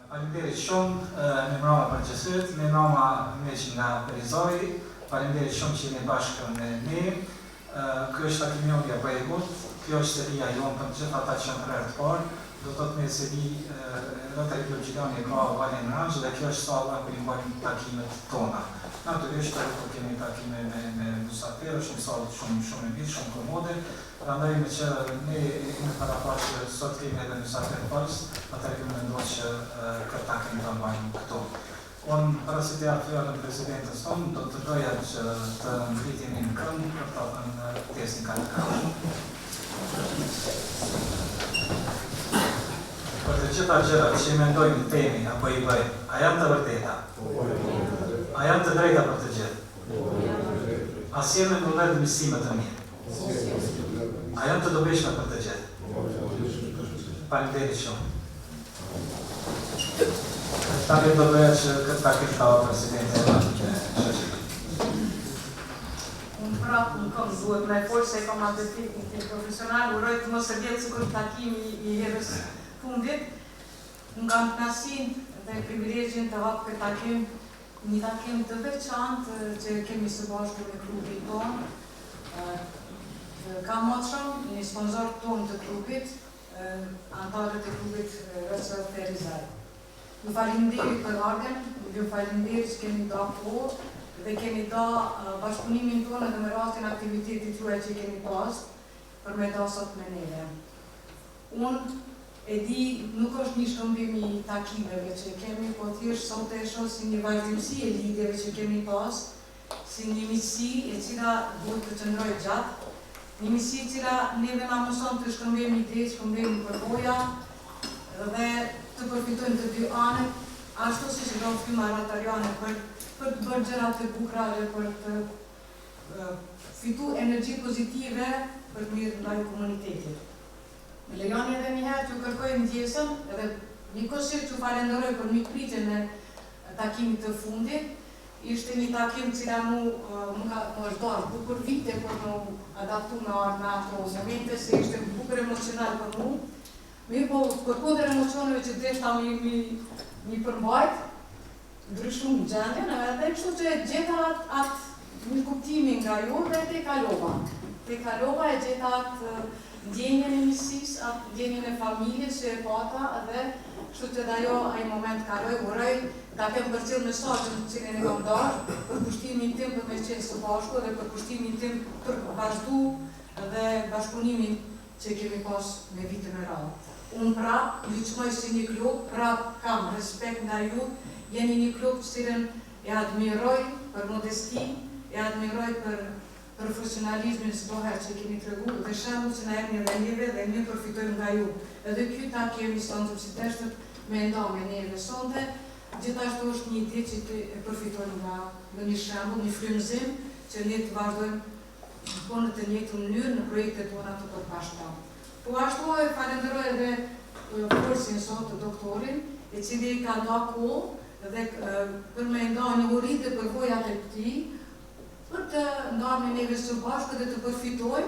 Faleminderit shumë, me mbrëma për qësët, me mbrëma me që nga Perizoj, faleminderit shumë që jeni bashkë me ne. Kjo është takimi jonë ja bëjgut, kjo është seria jonë për gjithë ata që janë prerë të parë, do të të me seri Rotary Club Gjilani ka Valin Ranch dhe kjo është salla ku i mbajmë takimet tona. Natyrisht do kemi takime me musafirë, është një sallë shumë e mirë, shumë komode. Prandaj me që ne në parapar që sot kemi edhe musafirë parës, atëherë kemi menduar që këtë takim të mbajmë këtu. Unë parasit e fjalën presidentës tonë, do të doja që të ngritemi në këmbë për të thënë pjesën kandidatë. Për të gjitha gjërat që i mendojmë në temi apo i bëjmë, a janë të vërteta? A janë të drejta për të gjithë? A sjellin në vend mësime të mirë? A janë të dobishme për të gjithë? Faleminderit shumë. Takim do doja që këtë takim ka presidente e shoqërisë. Unë prapë në këmë duhet me folë se kam atë teknikë profesional, uroj të mos e vjetë sikur takimi i herës fundit. Unë kam knasin dhe privilegjin të hapë këtë takim, një takim të veçantë që kemi së bashku me klubit tonë. Kam motshëm një sponsor tonë të klubit, antarët e klubit Rësë Perizaj. Ju faleminderit për ardhen, ju faleminderit që kemi da kohë dhe kemi da bashkëpunimin tonë dhe me rastin aktivitetit juaj që kemi pas për me da sot me neve. Unë e di, nuk është një shkëmbim i takimeve që kemi, po thjesht sot e shoh si një vazhdimsi e lidhjeve që kemi pas, si një miqësi e cila duhet të qëndrojë gjatë, një miqësi e cila neve na mëson të shkëmbejmë ide, shkëmbejmë përvoja dhe të përfitojnë të dy anët, ashtu si që do të fyma rotariane për të bërë gjërat e bukura dhe për të fitu energji pozitive për të mirë ndaj komunitetit. Me lejoni edhe njëherë që kërkoj ndjesën edhe njëkohësisht që falenderoj për mikpritjen e takimit të fundit. Ishte një takim cila mu është dorë bukur vite për mu adaptu me ato momente, se ishte bukur emocional për mu. Mirë po, përkundër emocioneve që deshta mi përmbajt, ndryshum gjendjen, edhe kështu që gjeta atë një kuptimin nga ju dhe te kalova. Te kalova e gjeta atë ndjenjen e njësisë, atë ndjenjen e familjes që e pata dhe kështu që d'ajo ai moment kaloj, uroj ta kem përcjell mesazhin që ne kam darë për kushtimin tim për me qenë së bashku dhe për kushtimin tim për vazhdu dhe bashkëpunimin që kemi pas me vite me radhë. Unë prap, ju qmoj si një klub, prap kam respekt nga ju, jeni një klub që cilën e admiroj për modesti, e admiroj për profesionalizmin së doher që keni të regu dhe shembull që na jepni dhe njëve dhe ne përfitojmë nga ju. Edhe ky takim i sonte si teshtët me nda me neve sonte, gjithashtu është një ide që e përfitojmë nga një shembull, një frymëzim që ne të vazhdojmë në punën të njëjtën mënyrë në projektet tona të përpashta. Po ashtu e falenderoj edhe forsin sot të doktorin, e cili ka nda kohë dhe për me nda një uri dhe përvojat e këtij, për të ndarë me neve së bashku dhe të përfitoj,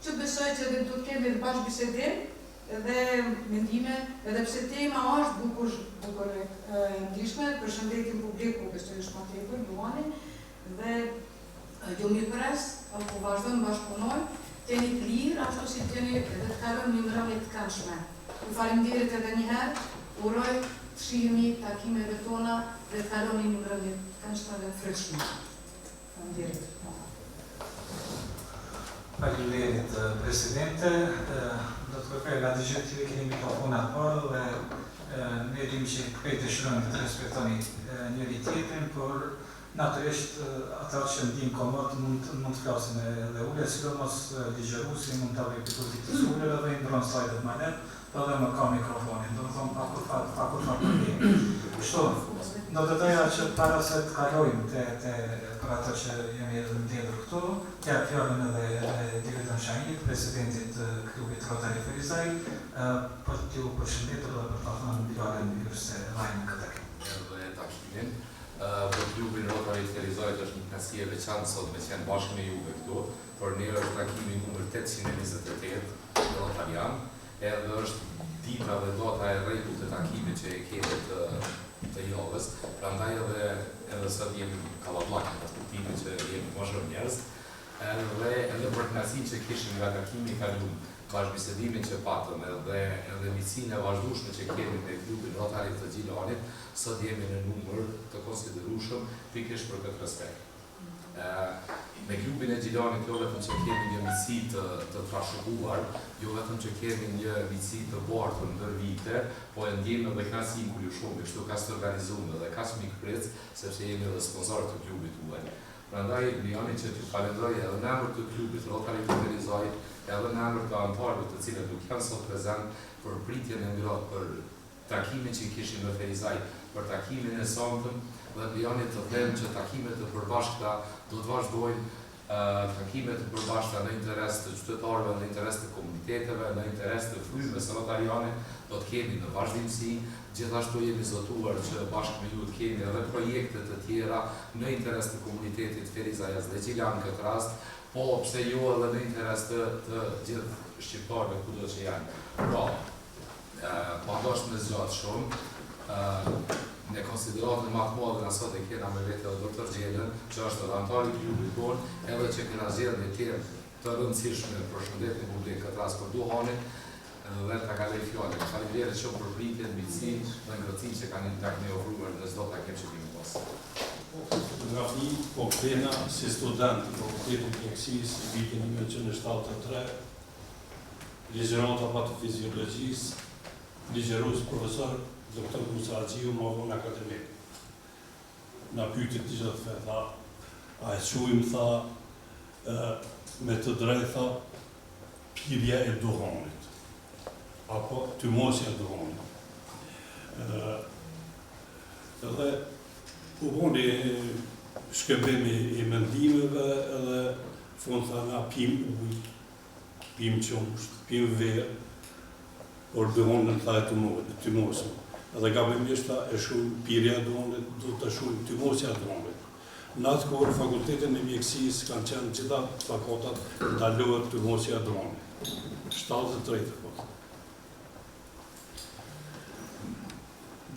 që besoj që dhe do të kemi dhe bashkë bisedim dhe mendime, edhe pse tema është bukur e ndryshme, për shëndetin publiku, besoj është ma tepër, duani, dhe jo mirë pres, po vazhdojmë bashkëpunoj, tjeni të lirë, ashtu si tjeni edhe të kalojmë një mbrëmje të këndshme. Ju faleminderit edhe njëherë, uroj të shihemi takimeve tona dhe të kalojmë një mbrëmje të këndshme dhe frikshme. Faleminderit presidente, do të kërkoj nga të gjithë që keni mikrofonat parë dhe ne dim që këtë dëshirojmë të respektoni njëri tjetrin, por natyrisht ata që ndin komod mund të flasin edhe ule, sidomos ligjëruesi mund të avej pikutit të suleve dhe i ndronë slajdet ma net, edhe më ka mikrofonin, do të thonë pakur fa problemi. Kështu, do të doja që para se të kalojmë për ato që jemi edhe ndjedhur këtu, t'ja fjallën edhe Dividon Shahinit, presidentit të klubit Rotary Perizaj, për t'ju përshëndetur dhe për të thënë fjallën mirë se vajnë në këtë takim. Dhe takimin, për klubin Rotary Perizaj është një knasi e veçantë sot me qenë bashkë me juve këtu, por ne është takimi numër 828 Rotarian, edhe është dita dhe data e rregullt të takimit që e kemi të të javës, prandaj edhe sot jemi kallabllak në perspektivën që jemi më shumë njerëz, edhe për kënaqësinë që kishim nga takimi i kaluar, bashkëbisedimin që patëm edhe miqësinë e vazhdueshme që kemi me klubin Rotarit të Gjilanit, sot jemi në numër të konsiderueshëm pikërisht për këtë respekt. Me klubin e Gjilanit jo vetëm që kemi një miqësi të trashëguar, jo vetëm që kemi një miqësi të bartur ndër vite, po e ndjejmë edhe kënaqësinë kur ju shumë, kështu ka të organizuar dhe ka mikpritës, sepse jemi edhe sponsorë të klubit tuaj. Prandaj lejoni që t'ju falenderoj edhe në emër të klubit Rotarit të Gjilanit, edhe në emër të anëtarëve të cilët nuk janë sot prezent për pritjen e ngrohtë, për takimin që kishim në Ferizaj, për takimin e sonte, dhe lejoni të them që takimet e përbashkëta do të vazhdojnë, takimet e përbashkëta në interes të qytetarëve, në interes të komuniteteve, në interes të frymës rotariane, do të kemi në vazhdimsi. Gjithashtu jemi zotuar që bashkë me ju të kemi edhe projekte të tjera në interes të komunitetit Ferizajas dhe Gjilan këtë rast, po pse jo edhe në interes të gjithë shqiptarëve kudo që janë. Pra, pa ndoshtë me zgjatë shumë, në konsideratën më të madhe në sot e kena me vete edhe Dr. Gjellën, që është edhe antari i klubit tonë, edhe që kena zgjedhur një temë të rëndësishme për shëndetin publik këtë rast për duhanin, dhe ta kaloj fjalën. Faleminderit shumë për pritjen, miqësinë dhe ngrohtësinë që kanë ne ofruar në çdo takim që kemi pas. Fotografi po kthena si student në Fakultetin e Mjekësisë vitin 1973, ligjëronta të fiziologjisë, ligjërues profesor Dr. Musa Haxhiu më vonë akademik. Na pyeti të gjithë të tha, a e quajmë tha me të drejtë tha pirja e duhanit apo tymosja e duhanit. Edhe u boni shkëmbimi i mendimeve edhe fund tha na pim ujë, pim qumsht, pim verë, por duhanin tha e tymosja. Edhe gabimisht e shumë pirja e duhanit, do të shumë tymosja e duhanit. Në atë kohë Fakultetin e Mjekësisë kanë qenë gjitha fakultetat ndaluar tymosja e duhanit. 73 kohë.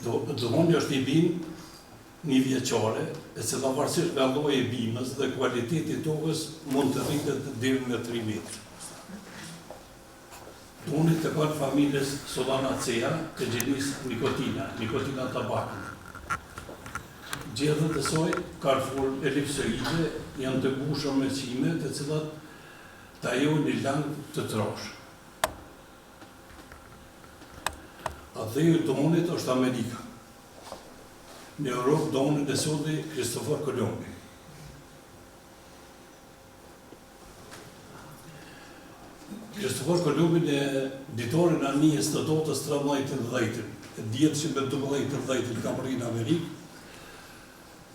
Duhani është i bimë një vjeqare, e cila varësisht nga lloji i bimës dhe kualiteti i tokës mund të rritet deri në 3 metra. Duhani të kanë familjes Solanacea të gjenis nikotina tabakën. Gjedhët e saj kanë formë elipsoide, janë të mbushur me qime, të cilat të ajojnë një lang të trashë. Adheju Donit është Amerika. Në Europë Donit e solli Kristofor Kolumbi. Kristofor Kolumbi në ditorin anijës të dotës 13-10, djetë që me 12-10 kam rrinë në Amerikë,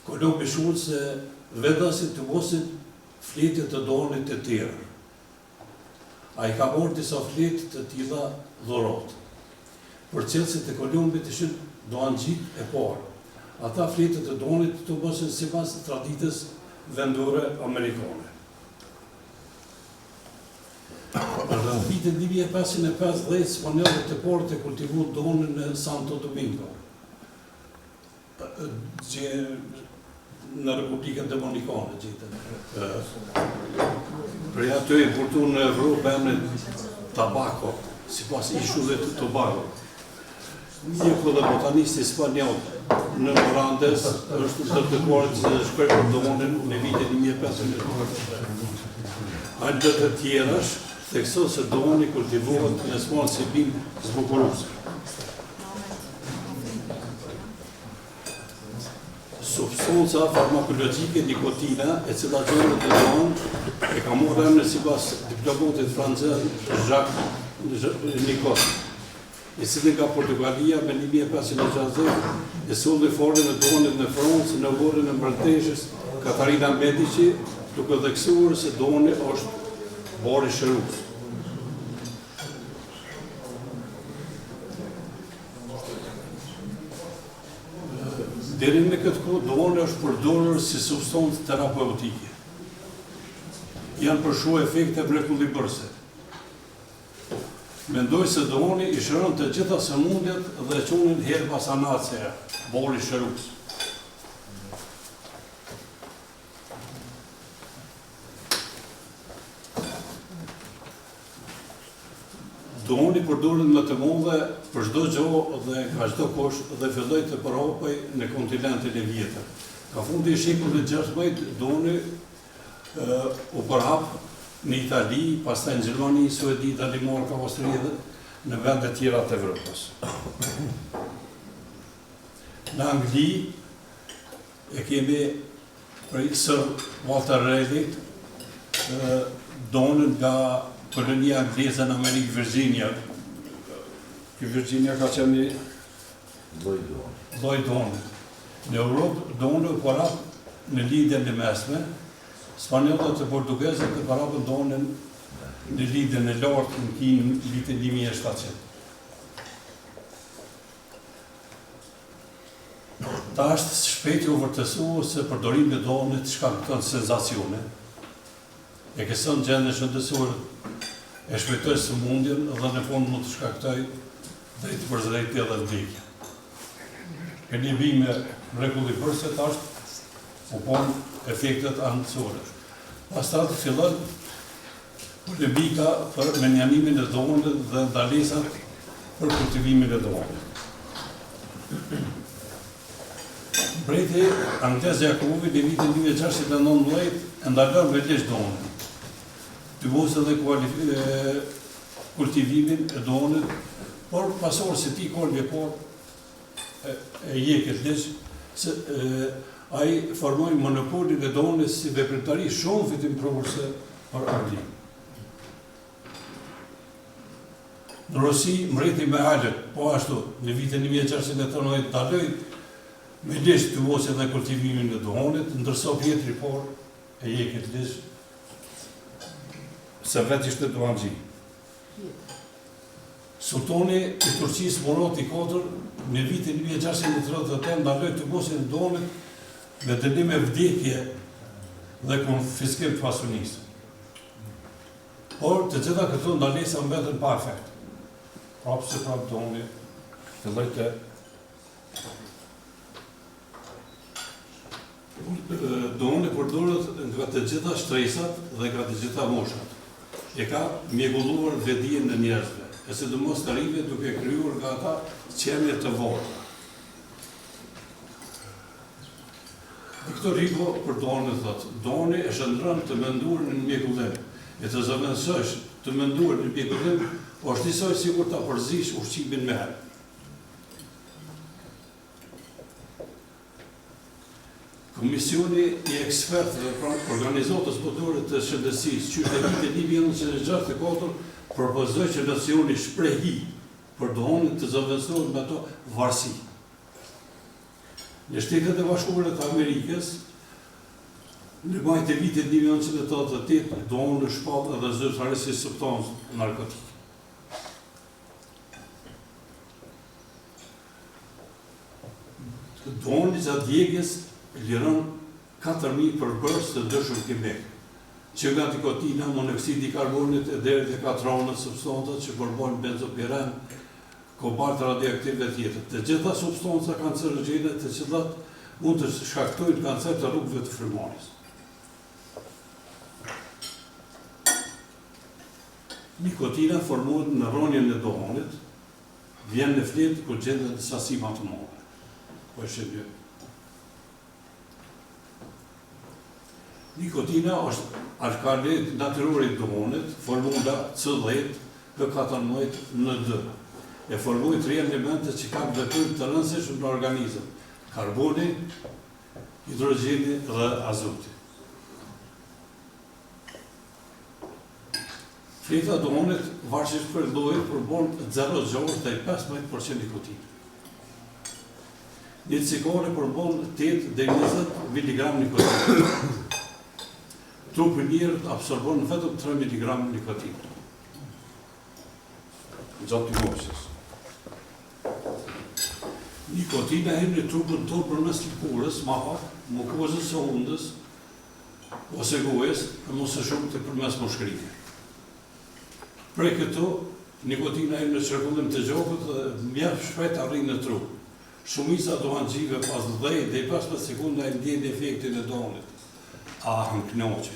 Kolumbi shullë se vedasit të mosin fletit të Donit të tjerë. A i ka morë disa fletit të tila dhuratë. Për qelësit e Kolumbit ishin doan gjitë e parë. Ata fletët e Donit të mosin sipas traditës vendore amerikane. Në vitin 1550 spanjollët e parë të kultivuan Donin në Santo Domingo, në Republikën Dominikane gjetën. Për aty e importuan në Evropë emrin tabako, sipas ishullit të Tobago. Mjeku dhe botanisti spanjoll në Morandes është të kërkuar që shkruaj për Donin në vitin 1500. Ajtë të tjerash thekson se Doni kultivohet në smalë si bimë zbukuruse. Substanca farmakologjike nikotina, e cila gjendet e Don, e ka morë emrin sipas diplomatit francez Jacques Nicot, i cili nga Portugalia me 1560 e solli forën e Donit në Francë në vorën e mbretëreshës Katarina Medici, duke theksuar se Doni është bari shërus. Deri me këtë kohë, Doni është përdorur si substancë terapeutike. Janë përshu efekte mrekullimërse. Mendoj se doni i shëron të gjitha sëmundjet dhe qunin herba sanaceja, bori shërus. Doni përdoret më të mundhe për çdo gjë dhe nga çdo kush dhe filloi të përhapej në kontinentin e vjetër. Ka fundi i shekullit 16 doni u përhap në Itali, pastaj në Gjermani, Suedi, Danimarka, Austri dhe në vende tjera të Evropës. Në Angli e kemi prej Sir Walter Raleigh, donën nga kolonia angleze në Amerikë, Virginia. Ky Virginia ka qenë lloj doni. Në Europë doni u përhap në lidhjen e mesme. Spanjollët e portugezët të parapën donën në lidhjen e lartë në kinë vitin 1700. Ta është shpejt u vërtesuar se përdorimi i donit shkakton sensacione. E kësën gjendje shëndetësore e shpejtoj sëmundjen dhe në fund mund të shkaktoj drejt për drejtje dhe vdekje. Keni bime mrekulli bërse është u pon efektet anësore. Pastaj fillon polemika për menjanimin e dhonit dhe ndalesat për kultivimin e dhonit. Mbreti anglez Jakobi në vitin 1619 e ndalon vetes dhonit. Tybos edhe kultivimin e dhonit, por pasor se ti kol vjekor e jeket lesh, se ai formoi monopolin e dhonit si veprimtari shumë fitim provërse për Angli. Në Rosi, mbreti me halët, po ashtu, në vitin 1619 ndaloi me lesh tybos edhe kultivimin e dhonit, ndërsa vjetri por e jeket lesh se vetë ishte Duanxhi. Sultani i Turqisë Murati IV në vitin 1638 ndaloi tybosin e dhonit me dënim me vdekje dhe konfiskim të pasurisë. Por të gjitha këto ndalesa mbetën pa efekt. Prapë se prapë dhoni filloi të dhoni përdoret nga të gjitha shtresat dhe nga të gjitha moshat. E ka mjegulluar vetdijen e njerëzve, e sidomos të rinjve duke krijuar nga ata qenie të vogla. Victor Hugo për donin thotë, doni e shndron të menduar në mjekullim, e të zëvendësosh të menduar në mjekullim, është njësoj sikur ta përzish ushqimin me herë. Komisioni i ekspertëve pra organizatës botërore të shëndetësisë, që në vitin 1964 propozoi që nacioni shprehi për donin të zëvendësohet me ato varësi. Në Shtetet e Bashkuara të Amerikës, në maj të vitit 1988, donin shpat edhe zyrtarisë si substancë narkotike. Doni gjatë djegjes liron 4.000 përbërës të ndryshëm kimik, që nga nikotina, monoksidi i karbonit e deri te katronët substancat që përbojnë benzopiren, kobalt radioaktiv e tjetër. Të gjitha substanca kancerogjene të cilat mund të shkaktojnë kancer të rrugëve të frymëmarrjes. Nikotina formohet në rronjën e dhonit, vjen në fletë kur gjendet sasi më të mëdha. Po e shënjë. Nikotina është alkalit natyror i dhonit, formula C10 P14ND. E formoi 3 elemente që kanë veprim të rëndësishëm në organizëm: karboni, hidrogjeni dhe azoti. Fleta dhonit varësisht për llojit përbën 0,6 deri 15% nikotinë. Një cigare përbën 8 deri 20 mg nikotinë. Trupi i njerit absorbon vetëm 3 mg nikotinë. Gjatë moshës. Nikotina hyn në trupin tonë përmes lëkurës, ma pak, mukozës së hundës, ose gojës, e mos e shumë të përmes mushkërimit. Prej këto, nikotina e në çrregullim të gjokut dhe mjaft shpejt arrin në tru. Shumica dohanxhive pas 10 deri 15 sekonda e ndjen efektin e donit. Më knoqë.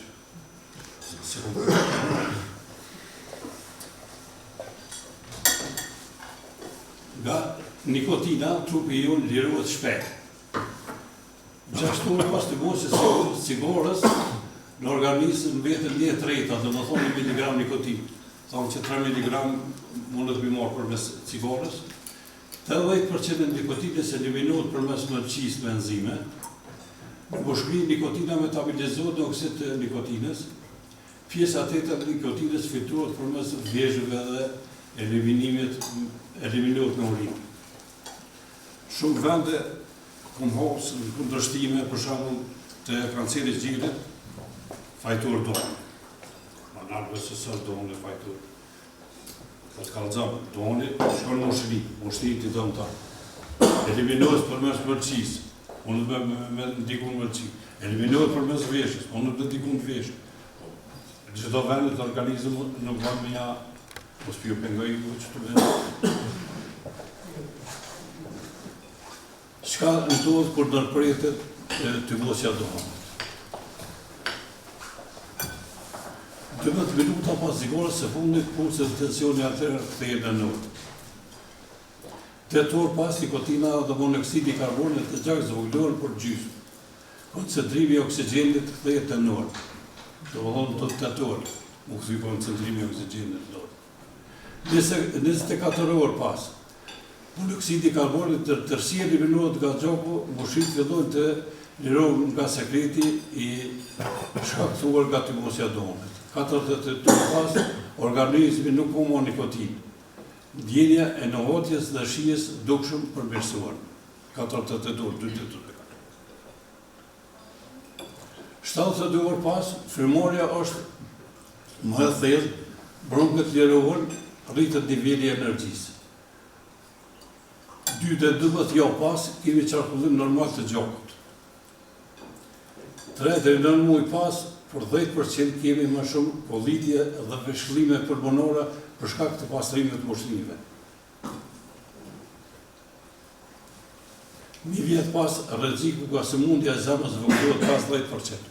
Nga nikotina, trupi jonë lirohet shpejt. 6 orë pas të mosës sigorës, në organizëm vetëm 1/3, dhe më thonë 1 miligram nikotin. Thonë që 3 miligram mundet të marrë përmes sigorës. 80% e nikotinës eliminohet përmes mërqisë me enzime. Në boshkri, nikotina metabolizohet në oksid të nikotinës. Pjesa tjetër e nikotinës filtrohet përmes vezhëve dhe eliminohet në urinë. Shumë vende kum hapsë në kundërshtime, për shembull të kancerit gjirit, fajtor donë. Ma nërë se së donë e fajtor. Po të kalëzam, donë shkon në moshri të dëmë ta. Eliminohet përmes mërqisë, unë me ndikun mërqi. Eliminohet përmes veshës, unë me ndikun veshë. Gjithdo vendet të organizëm nuk vanë me ja, mos pjo pengoj që të vendë. Shka ndodhë kur nërpretet të mosja donë. 12 minuta pas zigorës së fundit, pulsi dhe tensioni arterë kthehet në nërë. 8 orë pas, nikotina dhe monoksidi karbonit të gjak zvogëllohen për gjysmë. Koncentrimi i oksigjenit kthehet në nërë. Do më thonë të 8 orë, më këthy koncentrimi i oksigjenit në nërë. 24 orë pas, monoksidi karbonit tërësi eliminohet nga gjoku, moshit fillojnë të lirohen nga sekreti i shkaktuar nga timosja donit. 48 orë pas, organizmi nuk po mo nikotin. Ndjenja e nohotjes dhe shijes dukshëm përmirësuar. 48 orë, 2 ditë. 72 orë pas, frymorja është më e thellë, bronket lirohen, rritet niveli i energjisë. 2 dhe 12 javë pas, kemi qarkullim normal të gjokut. 3 dhe 9 muaj pas, për 10% kemi më shumë kollitje dhe veshëllime pulmonore për shkak të pastrimit të moshrive. 1 vjet pas, rreziku nga sëmundja e zemrës zvogëlohet pas 10%.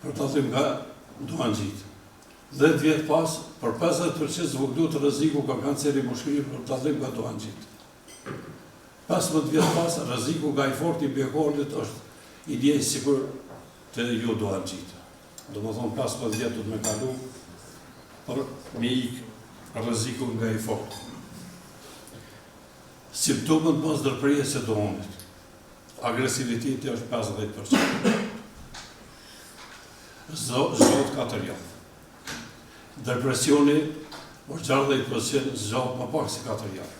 Për të thënë nga dohanxhit. 10 vjet pas, për 50% zvogëlohet rreziku nga kanceri i moshrive për të thënë nga dohanxhit. 15 vjet pas, rreziku nga infarkti i miokardit është i djej sikur të jo dohanxhit. Do më thonë 15 vjet do të me kalu për me ikë rreziku nga infarkti. Simptomet pas ndërprerjes së dohanit. Agresiviteti është 50%. Zot 4 javë. Depresioni është 60%, zot më pak se 4 javë.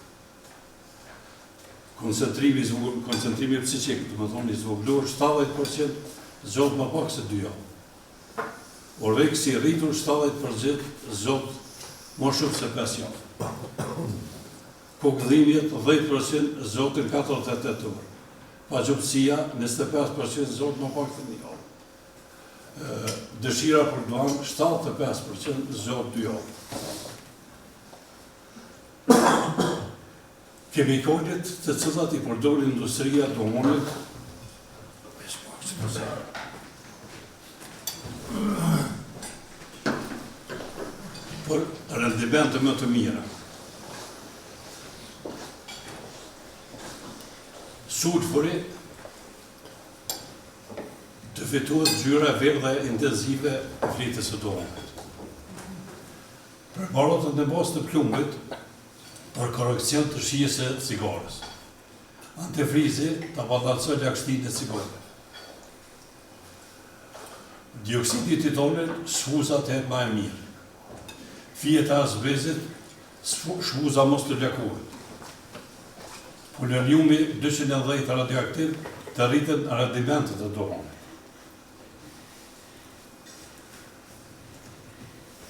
Koncentrimi psiqik, të më thonë i zvogëlluar 70%, zot më pak se 2 javë. Oreksi rritur 70%, zot më shumë se 5 javë. Kokëdhimjet 10%, zotin 48 orë. Pagjupësia 25%, zot më pak se 1 javë. Dëshira për duan 75%, zot 2 javë. Kemikalit të cilat i përdorin industria domonit për rendimente më të mira. Sulfuri të fitohet ngjyra verdhe intenzive e flitës së domonit. Preparatët në bazë të plumbit për korekcion të shijes së cigares. Antifrizi të ballafsoj lagështinë e cigares. Dioksidi i titanit shfuzat e më e mirë. Fijet e azbestit shfuza mos të lakohet. Poloniumi 210 radioaktiv të rritën rendimentet e domonit.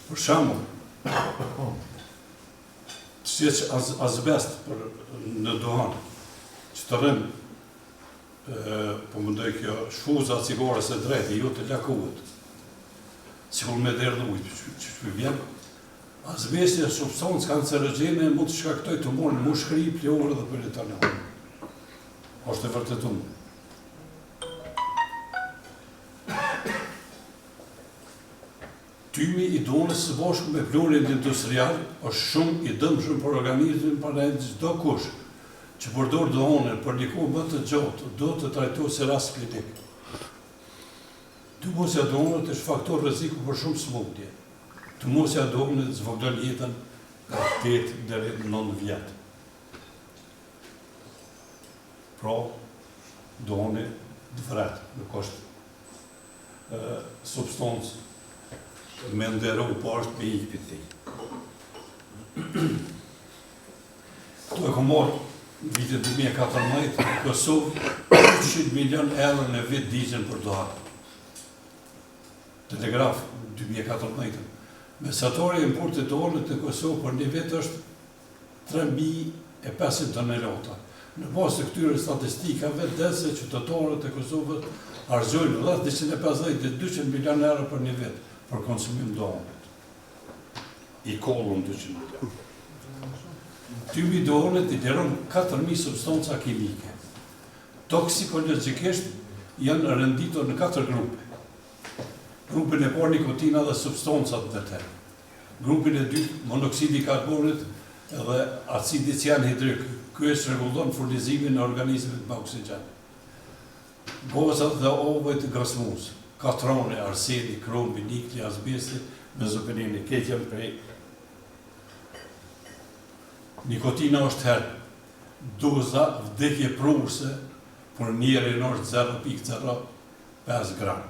Për shembull, si që azbest në dohan, që të rënë, po mëndoj kjo shfuza cigares e drejti, jo të lakohet, si kur me dherë dhe ujtë, që vjen, Azbesti është substancë kancerogjene, mund të shkaktoj tumor në mushkëri, pleurë dhe peritoneum. Është e vërtetuar. Tymi i donës së bashku me pluhurin industrial është shumë i dëmshëm për organizmin para çdo kush që përdor donën për një kohë më të gjatë, do të trajtohet si rast klinik. Tumosja e donës është faktor rreziku për shumë sëmundje. Tumosja e donës zvogël jetën nga 8 deri në 9 vjet. Pra, doni vret, nuk është substancë me nderu poshtë me ikpit ti. Këto e kom marrë në vitin 2014, në Kosovë, 200 milion euro në vit digjen për dohat. Telegraf 2014. Mesatori e importit të donët në Kosovë për një vit është 3.500 tonelata. Në bazë të këtyre statistikave, dhe se qytetarët e Kosovës argjojnë rreth 150-200 milion euro për një vit për konsumim donët. I kollën 200 milion. Tymi donët i liron 4.000 substanca kimike. Toksikologikisht janë renditur në 4 grupe. Grupin e parë nikotina dhe substancat të tjera. Grupin e dytë monoksidi karbonit dhe acidi cianhidrik. Ky rregullon furnizimin e organizmit me oksigjen. Gozat dhe ovojt gasmus, katroni, arseni, krombi, nikli, azbesti, mezopenini, këtë janë prej. Nikotina është herë, doza vdekje prurse për njerin është 0.05 gram.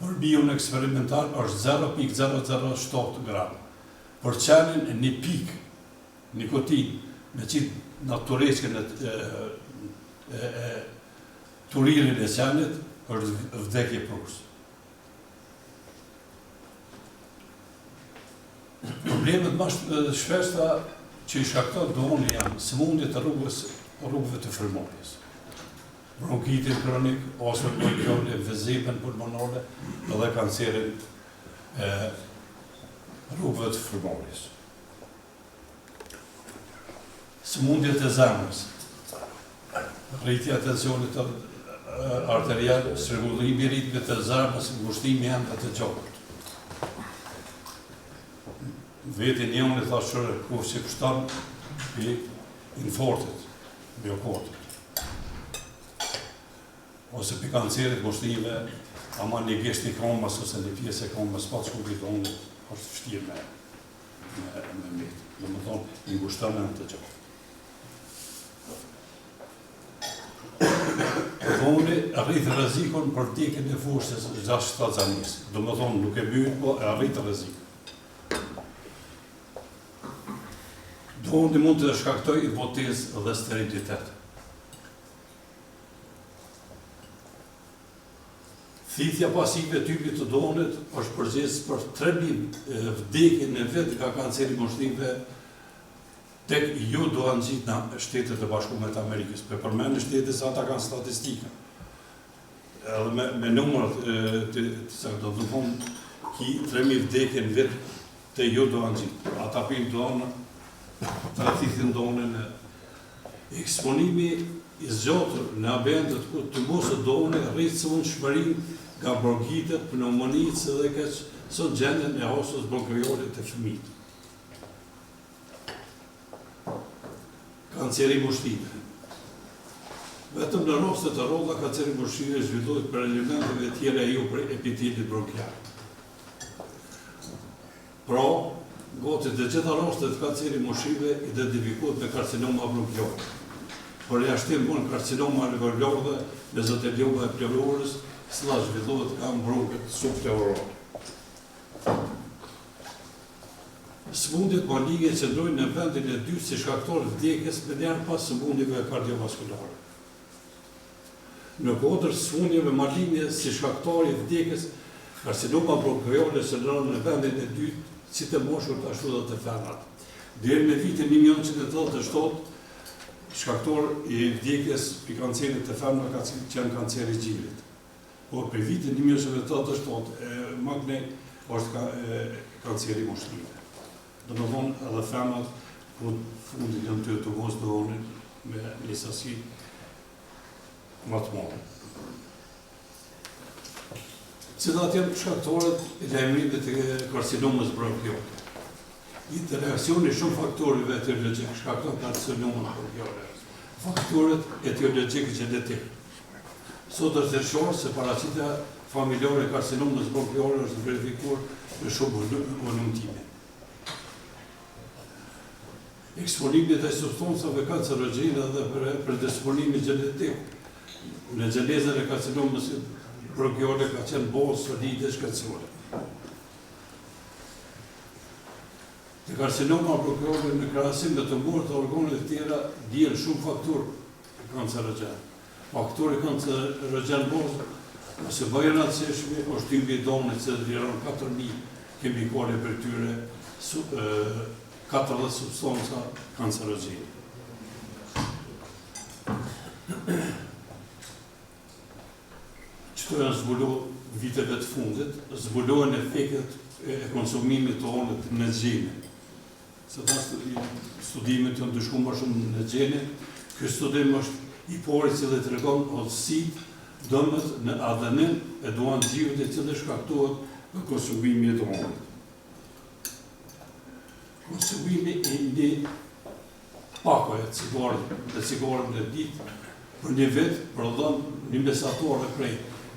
Për bion eksperimental është 0.007 gram. Për qenin një pik nikotin me qitë natureshken e turirin e qenit është vdekje prurse. Problemet më shpeshta që i shkakton doni janë sëmundjet e rrugëve të frymëmarrjes. Bronkitin kronik, astmë bronkiale, vezimin pulmonale dhe kancerin e rrugëve të frymëmarrjes. Sëmundjet e zemrës, rritja e tensionit arterial, rregullimi i ritmit të zemrës, ngushtimi i ëmbël të gjakut. Vetin jam në thashërë kufë që pështan i infartit, miokartit. Ose për kancerit ngushtive, ama një gisht i kromës ose një pjesë e kromës, pa që kubit unë, është fështirë me metë. Dhe më thonë, i ngushtan e në të gjatë. Dhoni rritë rrezikun për vdekjen e fushës 6 shtatzanis. Dhe më thonë, nuk e bynë, po e rritë rrezikun. Doni mund të shkaktoj hipotezë dhe sterilitet. Thithja pasive e typit të donit është përgjegjës për 3.000 vdekje në vit nga kanceri ngushtive tek ju do anëgjit në Shtetet e Bashkuara të Amerikës. Për përmenë në shtetet sa ata kanë statistika. Edhe me numërat të do të thonë ki 3.000 vdekje në vit te ju do anëgjit. Ata pinë donë të thithin donën e eksponimi i zgjatër në ambientet ku të mosë donë rritë së mund shmërin nga bronkitet, pneumonit dhe keq sot gjendjen e hostës bronkiole të fëmijët. Kanceri ngushtive. Vetëm në rastet të rrolla kanceri ngushtive zhvillohet për elementeve të tjera jo për epitelit bronkial. Pra, gati të gjitha rastet të kanceri ngushtive identifikohet me karcinoma bronkiale. Por jashtim mund karcinoma alveolare, mezotelioma e pleurës, cila zhvillohet nga bronket subpleurore. Sëmundjet maligne qëndrojnë në vendin e dytë si shkaktor vdekjes me njerë pas sëmundjeve kardiovaskulare. Në kodër sëmundjeve maligne si shkaktor i vdekjes, karcinoma bronkiale qëndron në vendin e dytë si të moshur të ashtu dhe të femrat. Deri në vitin 1987, shkaktor i vdekjes për kancerit të femra ka qenë kanceri i gjirit. Por për vitin 1987, magne është kanceri mushtrive. Do më thonë edhe femrat ku fundit janë të mos donin me një sasi më të madhe. Cilat janë shkaktorët e lajmërimit të karcinomës bronkiale? Interaksioni shumë faktorëve etiologjik shkakton karcinomën bronkiale. Faktorët etiologjik gjenetik. Sot është dëshorë se paraqitja familjare e karcinomës bronkiale është verifikuar me shumë volumtime. Eksponimit e substancave kancerogjene dhe predisponimi gjenetik. Në gjenezën e karcinomës bronkiale ka qenë bazë solide shkencore. Te karcinoma bronkiale në krahasim me tumorët e organeve të tjera dihen shumë faktorë kancerogjen. Faktori kancerogjen bazë ose bëjën atësishme është typi i donit që liron 4.000 kemikale për tyre 40 substanca kancerogjene. Qëto janë zbulu viteve të fundit, zbulohen efektet e konsumimit të onët në gjene. Se ta studimet janë të shku më shumë në gjene, kjo studim është i pari që dhe të regon odësit, dëmët në ADN e duanxhivit e cilë shkaktohet në konsumimi të onët. Konsumimi i një pakoje cigaret në ditë për një vetë prodhon një mesatore prej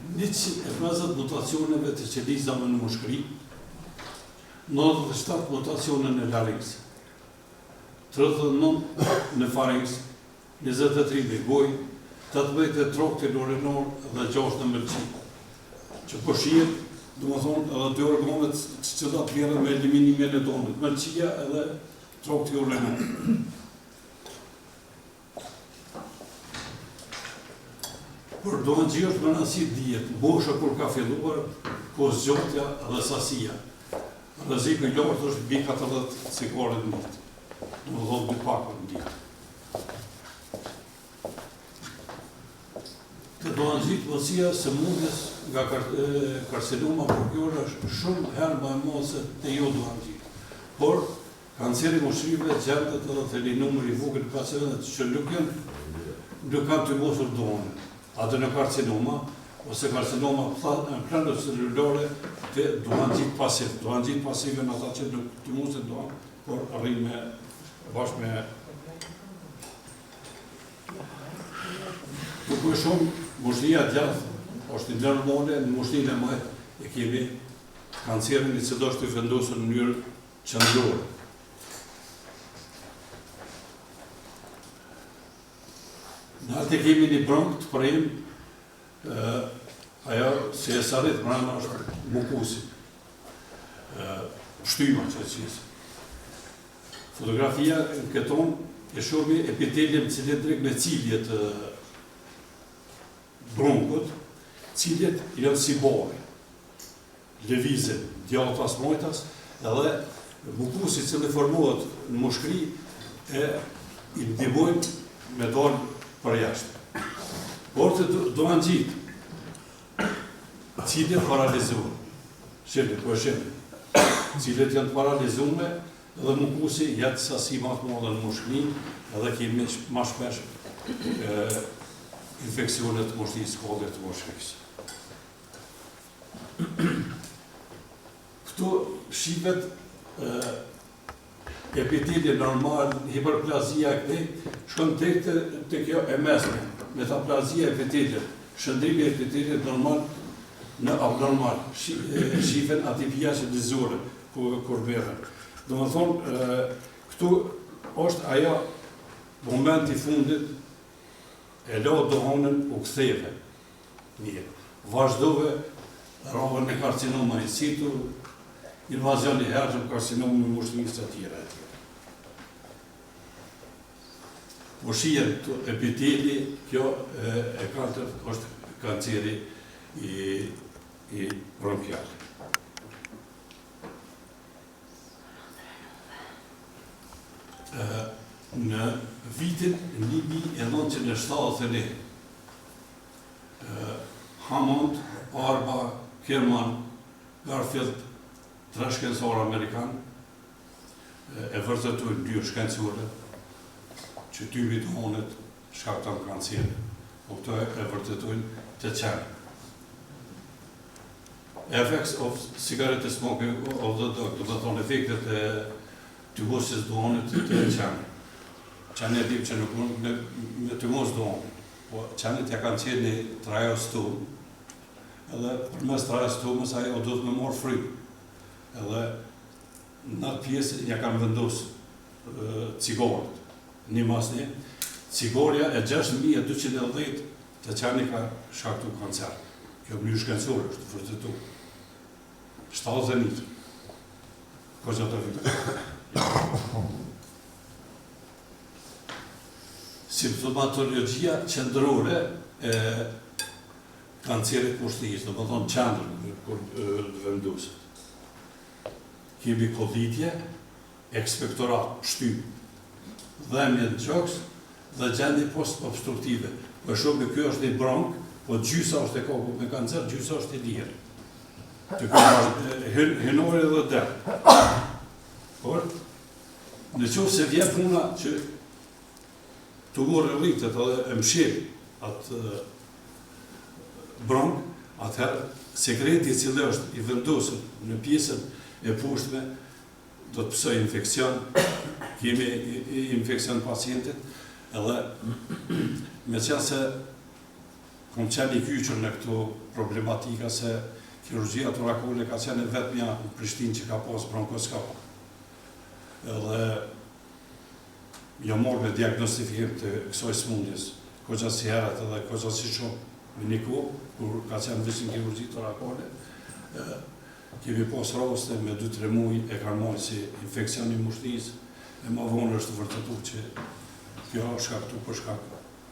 150 mutacioneve të qelizave në mushkëri, 97 mutacione në larynx, 39 në farinx, 23 në gojë, 18 në troktin urinor dhe 6 në mëlçi. Që po shihet, domethënë edhe dy organet që do të vjerën me eliminimin e donit, mëlçia edhe trokti urinor. Por duanxhi është më nësi diet, bosha kur ka filluar, ko zgjotja dhe sasia. Rreziku i lartë është mbi 40 cigare në ditë. Domethënë dy pakë në ditë. Të duanxhit mundësia së mundjes nga karcinoma bronkiale është shumë herë më e madhe se te jo duanxhit. Por kanceri mushtrive gjendet edhe te një numër i vogël pacientë që nuk kanë të mosur donin. Adenokarcinoma ose karcinoma plano celulare të duanxhit pasiv. Duanxhit pasiv në ata që nuk të mosin doan, por arrin me bashkë me nuk është shumë mushtria gjatë është normale, në mushtrinë e majtë e kemi kancerin i cili është të vendosur në mënyrë qendrore. Në atë kemi një bronk të prejmë, ajo se e sarit mërëna është mukusi, shtyma që e qisë. Fotografia në këton e shumë epitelium cilindrik me ciljet bronkut, ciljet janë si bari, lëvizin, djatas, mojtas, edhe mukusi cili formohet në mushkri e i ndihmojnë me dalë për jashtë. Por të duanxhit, ciljet paralizuar, ciljet janë paralizume, edhe mukusi jetë sasi ma të madhe në mushkri, edhe kemi ma shpesh infeksionet të mushtrisë, kodrët të mushtrisë. Këtu shifet epiteli normal, hiperplazia e këtej, shkon të kjo e mesme, metaplazia e epitelit, shëndrimi e epitelit normal në abnormal, shifen atipia që dizore, kur verën. Do më thonë, këtu është aja momenti fundit e lo dohonën u ktheve. Mirë, vazhdove rrogën e karcinoma in situ, invazion i hershëm karcinoma në mushtrisë të tjera e tjera. Po shihen epiteli, kjo e katërt është kanceri i bronkial. Në vitin 1971, Hammond, Arba, Kerman, Garfield 3 shkencorë amerikanë e vërtetojnë mënyrë shkencore që typi të honit shkakton kancer. Po këto e vërtetojnë të qenë. Effects of cigarette smoking of the dog, do të thonë efektet e tymosjes të honit të qenë. Qenë e dim që nuk mund me tymos të honit, po qenit ja kanë qenë një trajeostom, edhe përmes trajeostomës ajo do të me morë frymë. Edhe në atë pjesë ja kanë vendosë cigaret. Një mas një, cigaria e 6210 të qeni ka shkaktu kancer. Kjo mënyrë shkencore është vërtetu. 70 litër. Ko që të vitë. Simptomatologjia qendrore e kancerit pushtijës, do më thonë qendrë kur të vendoset. Kemi koditje, ekspektorat, shtyp, dhemje në gjoks dhe gjendje post-obstruktive. Për shumë kjo është një bronk, po gjysa është e koku me kancer, gjysa është e lirë. Të kjo hynore dhe derë. Por, në qofë se vje puna që tumori rritet edhe e mshirë atë bronk, atëherë sekreti cilë është i vendosur në pjesën e pushtme do të pësoj infekcion, kemi infekcion pacientit, edhe me qenë se kom qenë i kyqër në këto problematika se kirurgjia torakale ka qenë vetëmja në Prishtinë që ka pas bronkoskop. Edhe jam morë me diagnostifikim të kësaj smundjes, koqa si herët edhe koqa si shumë në një kohë, kur ka qenë vësin kirurgji torakale, kemi pas raste me 2-3 muaj e kanë marrë si infekcion i mushtrisë, e më vonë është vërtetu që kjo është shkaktu për shkak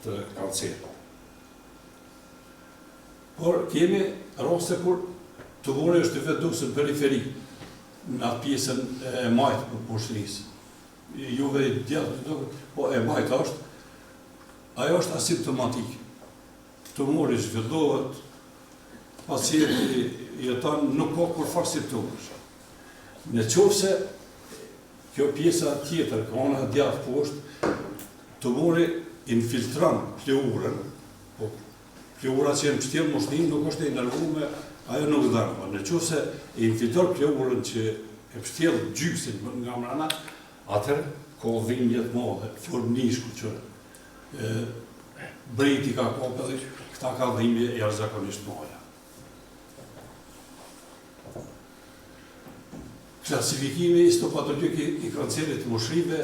të kancerit. Por kemi raste kur tumori është i vendosur në periferi, në atë pjesën e majtë për mushtrisë. Juve i djatë, po e majtë është, ajo është asimptomatik. Tumori zhvillohet, pacienti jeton nuk ka kurfar simptomesh. Në qofse kjo pjesa tjetër, ka ona djatë poshtë, tumori infiltron pleurën, po pleura që e mbështjell mushtin nuk është e innervuar, ajo nuk dërma. Në qofse e infiltron pleurën që e mbështjell gjyksin nga mrena, atëherë ka dhimbje të madhe, formnishku që brejti ka kopë dhe këta ka dhimbje jashtëzakonisht mëdha. Klasifikimi histopatologjik i kancerit të mushrive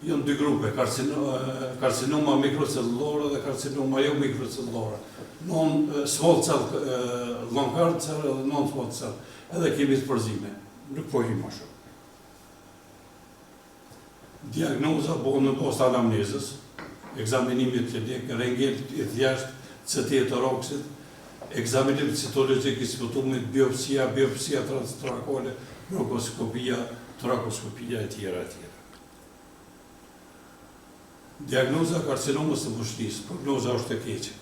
janë 2 grupe, karcinoma mikrocellulore dhe karcinoma jo mikrocellulore. Non-small cell lung cancer dhe non-small cell. Edhe kemi të përzime, nuk po hi më shumë. Diagnoza bëhen në post anamnezës, ekzaminimit klinik, rentgen i thjeshtë, CT toroksit, ekzaminim citologjik i sputumit, biopsia transtorakale, bronkoskopia, torakoskopia e tjera e tjera. Diagnoza karcinomës të mushtisë, prognoza është e keqe.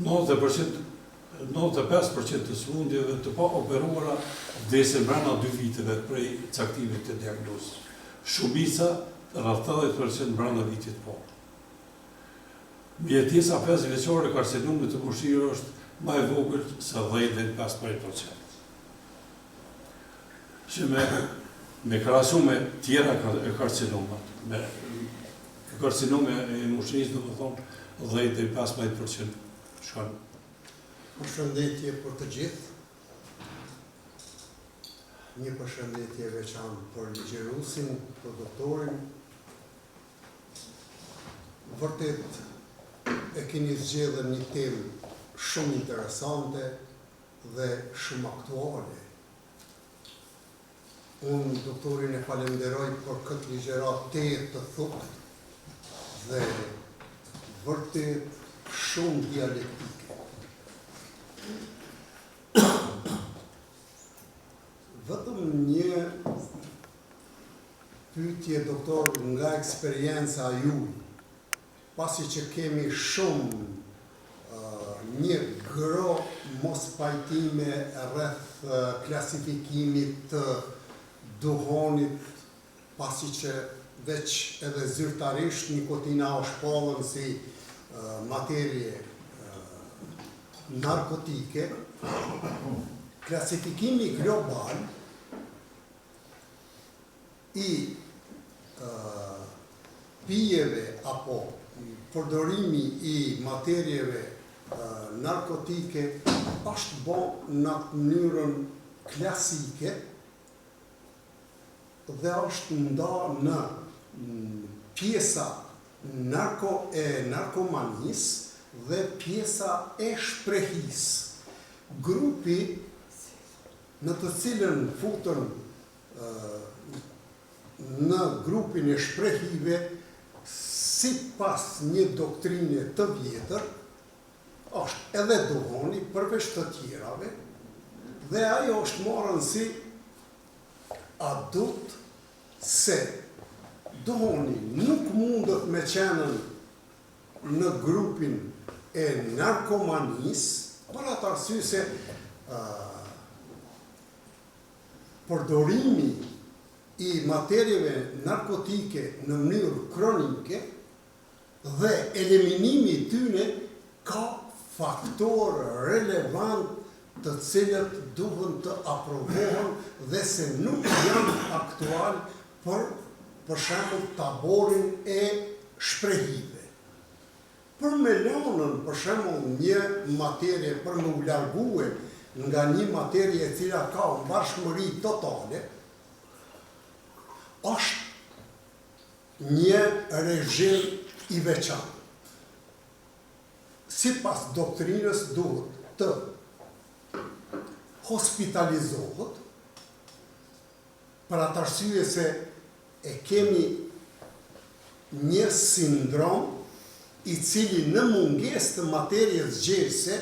95% të smundjeve të pa operuara vdesin brenda 2 viteve prej caktimit të diagnozës. Shumica rreth 80% brenda vitit parë. Mjetesa 5 vjeçare karcinomit të mushtirë është më e vogël se 10-15%. Që me krahasim me tjera karcinomat, me karcinome e mushtisë do të thonë 10-15% shkon. Përshëndetje për të gjithë. Një përshëndetje veçantë për ligjerusin, për doktorin. Vërtet e keni zgjedhur një temë shumë interesante dhe shumë aktuale. Unë doktorin e falenderoj për këtë ligjerat të thukë dhe vërtet shumë dialektike. Vetëm një pyetje, doktor, nga eksperienca juaj, pasi që kemi shumë një gro mos pajtime rreth klasifikimit të duhonit, pasi që veç edhe zyrtarisht nikotina është shpallën si materie narkotike. Klasifikimi global i pijeve apo përdorimi i materieve narkotike është bo në mënyrën klasike dhe është nda në pjesa narkomanis dhe pjesa e shprehis. Grupi në të cilën futën në grupin e shprehive si pas një doktrine të vjetër, është edhe duhoni përveç të tjerave, dhe ajo është marrën si adut se duhoni nuk mundet me qenën në grupin e narkomanis, për atë arsye se përdorimi i materieve narkotike në mënyrë kronike dhe eliminimi tyne ka faktor relevant të cilët duhen të aprovohen dhe se nuk janë aktual për shembull taborin e shprehive. Për me lënën, për shembull, një materie për me u largue nga një materie e cila ka mbarshmëri totale, është një regjim i veçantë. Sipas doktrinës duhet të hospitalizohet, për atë arsye se e kemi një sindrom i cili në mungesë të materjes gjerëse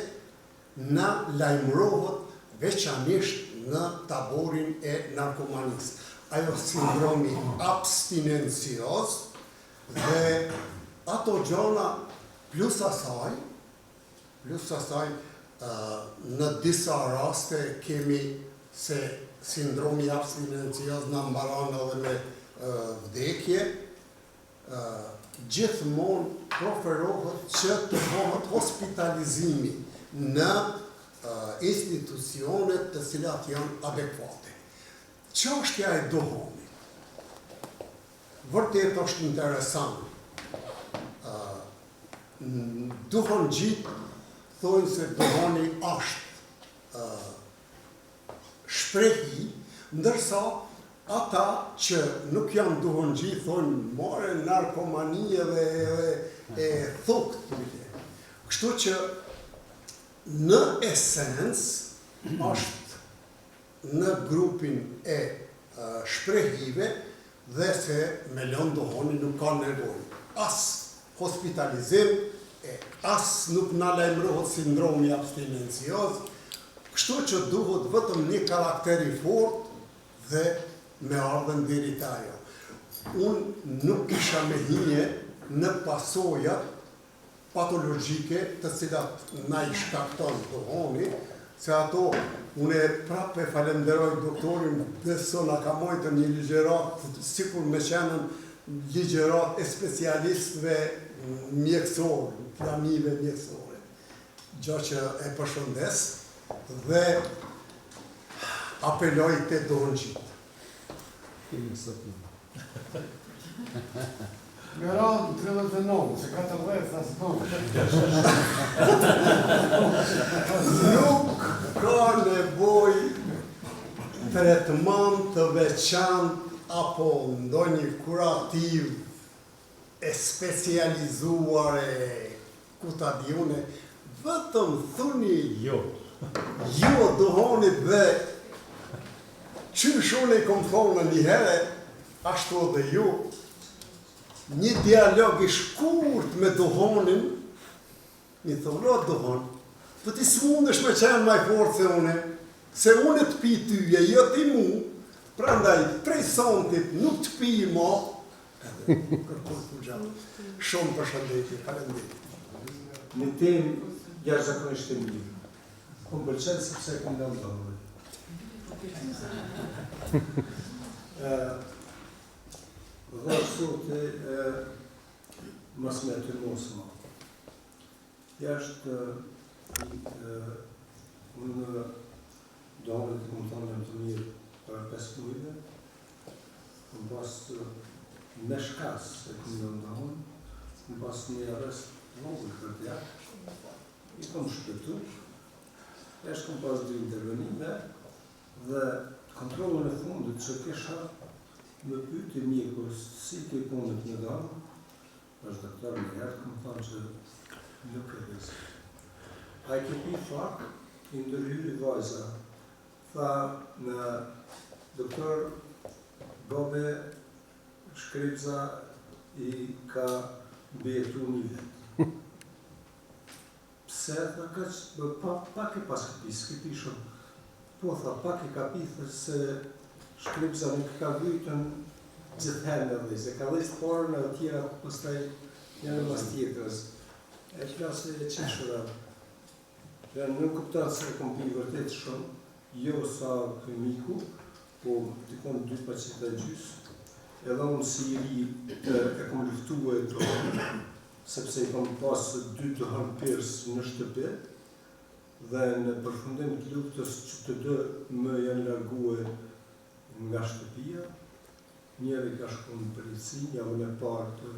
na lajmërohet veçanisht në taborin e narkomanisë. Ajo sindromi abstinencios dhe ato gjona plus asaj në disa raste kemi se sindromi abstinencios në mbaron edhe me vdekje, gjithmonë preferohet që të bëhet hospitalizimi në institucionet të cilat janë adekuate. Çështja e duhonit vërtet është interesant. Duhonjit thonë se duhoni është shprehi, ndërsa ata që nuk janë duhonjit thonë more narkomanie dhe thukt. Kështu që në esencë është në grupin e shprehive dhe se me lënë duhoni nuk ka nevojë. As hospitalizim, as nuk na lajmërohet sindromi abstinencios, kështu që duhet vetëm një karakter i fortë dhe me ardhen deri te ajo. Unë nuk kisha me hije në pasojat patologjike të cilat na i shkakton duhoni, se ato unë prapë falenderoj doktorin beso na ka mojtë një ligjerat, sikur me qenën ligjerat e specialistëve mjekësorë, flamive mjekësore. Gjë që e përshëndes dhe apeloj te duhonjit. Nga radhë 39, se 40 as Nuk ka nevojë tretman të veçantë apo ndonjë kurativ e specializuar e ku ta diune, vetëm thuni jo duhonit dhe qysh unë e kom thonë një herë, ashtu edhe ju, një dialog i shkurt me duhonin, një thonë, o duhon, për ti s'mundesh me qenë maj fortë se une, se une të pi tyje, jo ti mu, prandaj prej sontit nuk të pi ma, edhe kërkoj të gjatë. Shumë përshëndetje, faleminderit. Në temë jashtëzakonisht e mirë. Më pëlqen sepse kam ndonjë dhënë. Dhe sote mas me të mosma. Jashtë unë dohën të këmë thonë jam të mirë para 5 mujve, në pas me shkas e këmë në ndohën, në pas një arrest vogël për të jakë, i kom shpëtu, eshtë kom pas 2 intervenime dhe kontrolën e fundit që kesha më pyti mjekus si ke punët në damë, është doktor në herë, këmë thonë që nuk e vëzë. A i kepi fak, i ndërhyri vajza, tha në doktor Bobe Shkripza i ka betu një vetë. Pse, tha këqë, pak e pas këpi, s'kepi shumë. Po, tha, pak e ka pithë se Shkripza nuk ka vytën gjithherë në dhe, se ka lejtë porë në tjera, pëstaj janë mas tjetërës. E flasë e qeshura. Dhe nuk kuptat se e kom pi vërtet shumë, jo sa këmiku, po dikon 2 pacita gjysë, edhe unë si i ri e kom luftu e dohën, sepse i kom pasë 2 dohën pers në shtëpi, dhe në përfundim të luftës që të 2 më janë largue nga shtëpia, njeri ka shku në polici, javën e parë të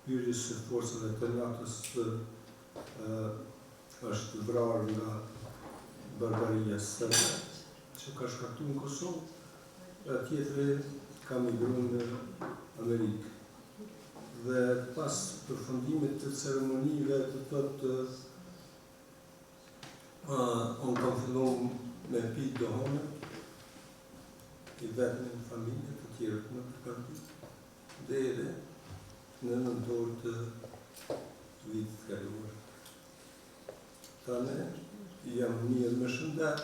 hyrjes së forcave të natës është vrarë nga barbaria sërbe, që ka shkaktu në Kosovë, e tjetëri ka migru në Amerikë. Dhe pas përfundimit të ceremonive të thotë, unë kam fillu me pi dohone, i vetëm në familje të tjerët në të kanë dhe edhe në nëndorë të vitë të kaluar. Tane, jam mirë më shëndet,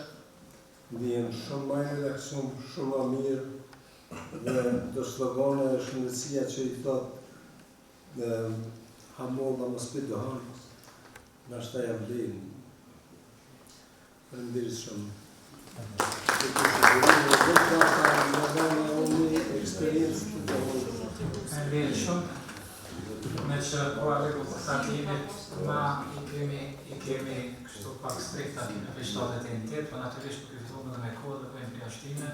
ndihem shumë ma relaksion, shumë ma mirë, dhe do slogone e shëndetësia që i thotë hamolla mos pi dohane, në ashta jam lejnë. Faleminderit shumë. Faleminderit shumë. Me që po Alegu të takimit, na i kemi kështu pak strikta në pishtatet e intet, po natyrisht për këftume dhe me kodë dhe për përjashtime,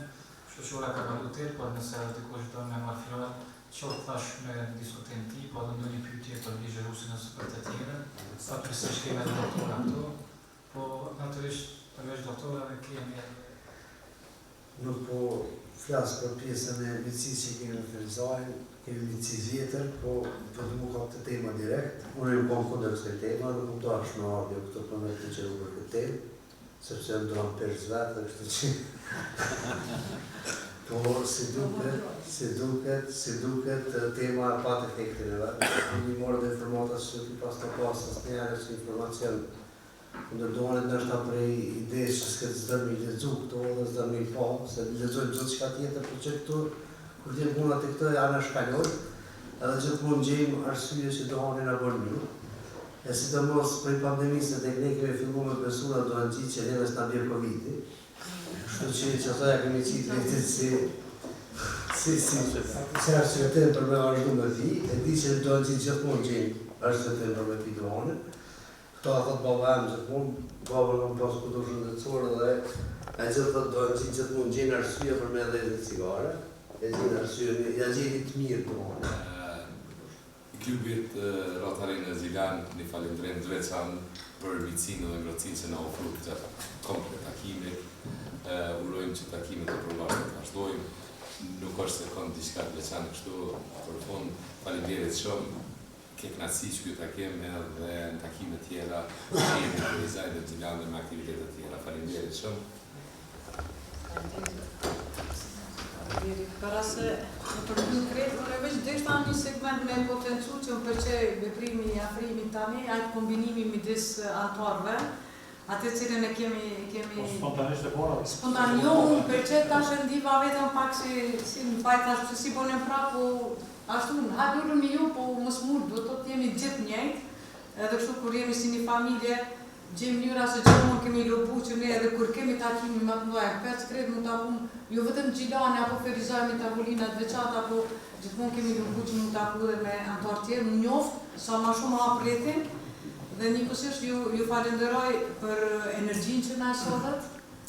shëshura ka balu tërë, por nëse dikush do me marrë fjalë, qoftë thash me diskutim ti, po dhe ndonjë pyetje për ligjë rusin ose për të tjere, sa përse shkeme dhe doktora këtu, po natyrisht përveç doktorave kemi... Nuk po flasë për pjesën e medicinë që kemi në Ferizajnë, kemi medicinë vjetër, po do të mu ka këtë tema direkt. Unë e kom kundër këtë tema, nuk më do ashtë në ardhjo këtë përmet të qëru për këtë temë, sepse më do në përës vetë, kështë që... Po, si duket, tema e pa të efektin e vetë. Një morë dhe informata që të pas të pasas një arë që informacion ndërdonet nështë prej ideje që s'ket zdër me lezu këto dhe zdër me pa, se lezojmë gjithë qëka tjetër, për që këtu, kur t'jem punat e këtë, janë shkalloj, edhe gjithë mund gjejmë arsye që dohani në bërë mirë. E si të mos prej pandemisë dhe ne kemi fillu me persuna dohen qitë që neve s'na bjerë Covid-i, kështu që thoja kemi qitë vetit si arsyetim për me vazhdu me ti, e di që dohen qitë gjithë mund gjejmë arsyetim për me pi dohanin. Këto a thot baba e më gjithmonë, baba në pas këtu shëndetësorë dhe e gjithë thot dojnë që gjithmonë gjenë arsye për me dhe dhe cigare, e gjenë arsye, ja gjenë të mirë të mënë. Klubit Rotary në Ziljan një falendrem të veçan për micinë dhe ngrotësinë që na ofru këtë komplet takimit. Urojmë që takimit të përvashtë të vazhdojmë. Nuk është se konë diçka të veçanë kështu, për fund falenderit shumë. Ke knatësi që këtë takim edhe në takime tjera, jemi në Ferizaj dhe Ziljan dhe me aktivitetet tjera. Falenderit shumë. Para se për një kretë, unë e veç deshta një segment me potencu që më përqej veprimi i afrimit tani, ajtë kombinimi midis antarëve, atë cilën e kemi... Spontanisht e bora? Spontanio, unë përqej tash e ndiva vetëm pak si në bajtash, që si bonem prapu, ashtu, hajtë urëm i ju, po mos mund, do të jemi gjithë njëjtë, edhe kështu kur jemi si një familje, gjejmë mënyra se gjithmonë kemi lobu që ne edhe kur kemi takime më të mëdha, 5 krejt mund ta bum, jo vetëm xhilane apo ferizojmë tavolinat veçanta, apo gjithmonë kemi lobu që mund ta bëjmë me anëtar tjerë, më njoft sa më shumë hap rrethin. Dhe njëkohësisht ju falenderoj për energjinë që na sotët,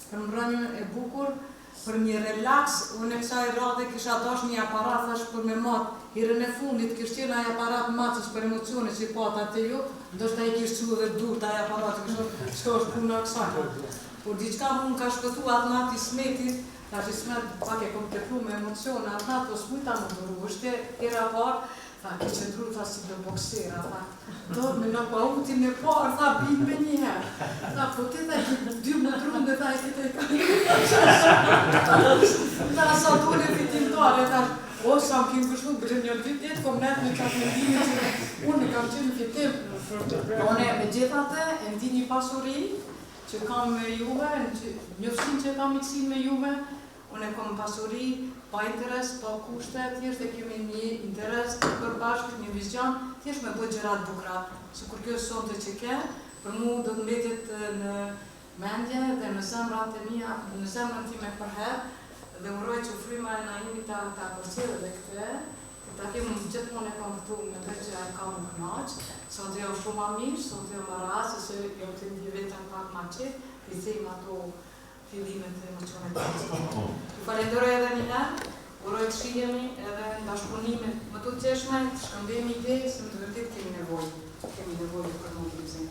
për mbrëmjen e bukur, për një relaks. Unë kësaj radhe kisha dashur një aparat thash për me mat. Herën e fundit kishte qenë ai aparat matës për emocione që pata te ju, ndoshta ai kishte thënë edhe dur ai aparat, kështu është puna e kësaj. Por diçka mund ka shpëtuar atë natë Ismetit, tash Ismet pak e kompletu me emocione, atë po smujta më duru, është era parë. Tha, ki që ndru, tha, si do boksera, tha, do me në pa utin e parë, tha, bin me njëherë. Tha, po ti tha, dy më drunde, tha, i këtë e ka tha, sa dole fitimtare, tha, o, sa më kim kështu, bërë një ditë, kom net në qatë mendimi që unë kam qenë fitim. One, me gjithate, e ndi një pasuri që kam me juve, njofsin që kam i me juve, unë kam pasuri, pa interes, pa kushte, thjesht e kemi një interes të përbashkët, një vizion, thjesht me bëjt gjërat bukra. Se kur kjo sonte që ke, për mu do të mbetet në mendje dhe në zemrat e mia, në zemrën time për herë, dhe uroj që fryma e Naimit ta përcjellë edhe këtë, ta kemi gjithmonë e kam këtu me të që e kam në knaq, sot jo shumë ma mirë, sot jo më rrasë, se jo të ndi vetëm pak ma qetë, pizim ato fillimet e emocionet të të. Ju falenderoj edhe një herë, uroj të shihemi edhe në bashkëpunimet më të qeshme, të shkëmbejmë ide, se në të vërtet kemi nevojë për mobilizim.